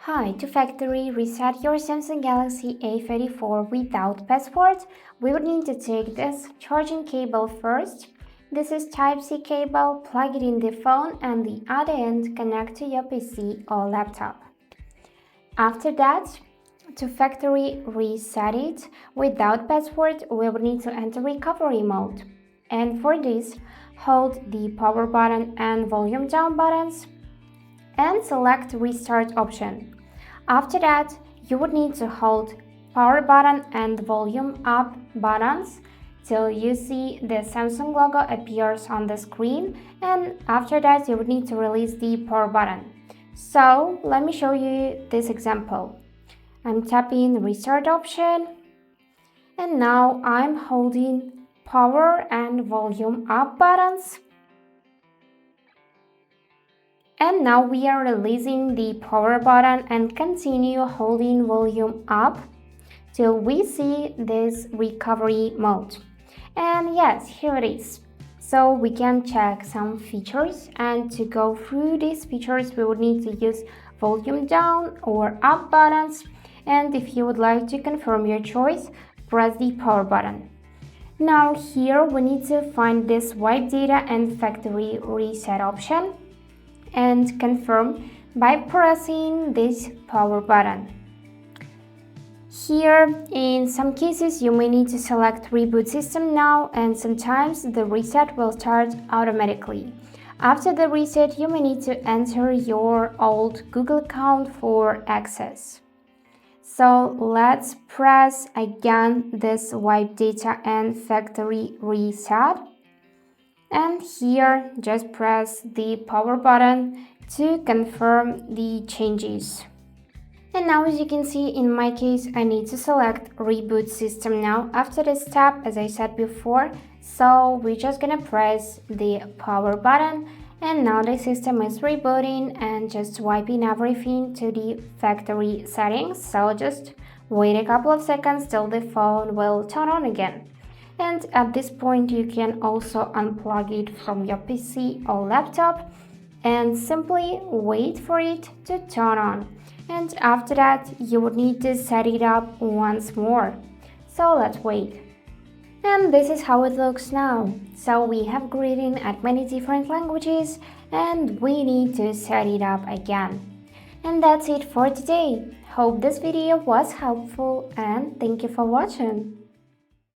Hi, to factory reset your Samsung Galaxy A34 without password, we would need to take this charging cable first. This is Type-C cable, plug it in the phone and the other end connect to your PC or laptop. After that, to factory reset it without password, we would need to enter recovery mode. And for this, hold the power button and volume down buttons and select restart option. After that, you would need to hold power button and volume up buttons till you see the Samsung logo appears on the screen, and after that you would need to release the power button. So let me show you this example. I'm tapping restart option and now I'm holding power and volume up buttons. And now we are releasing the power button and continue holding volume up till we see this recovery mode. And yes, here it is. So we can check some features, and to go through these features we would need to use volume down or up buttons, and if you would like to confirm your choice, press the power button. Now here we need to find this wipe data and factory reset option and confirm by pressing this power button. Here, in some cases, you may need to select Reboot System Now, and sometimes the reset will start automatically. After the reset, you may need to enter your old Google account for access. So let's press again this wipe data and factory reset. And here, just press the power button to confirm the changes. And now, as you can see, in my case, I need to select Reboot System Now after this step, as I said before. So we're just gonna press the power button, and now the system is rebooting and just wiping everything to the factory settings. So just wait a couple of seconds till the phone will turn on again. And at this point, you can also unplug it from your PC or laptop and simply wait for it to turn on. And after that, you would need to set it up once more. So let's wait. And this is how it looks now. So we have greeting at many different languages, and we need to set it up again. And that's it for today. Hope this video was helpful, and thank you for watching.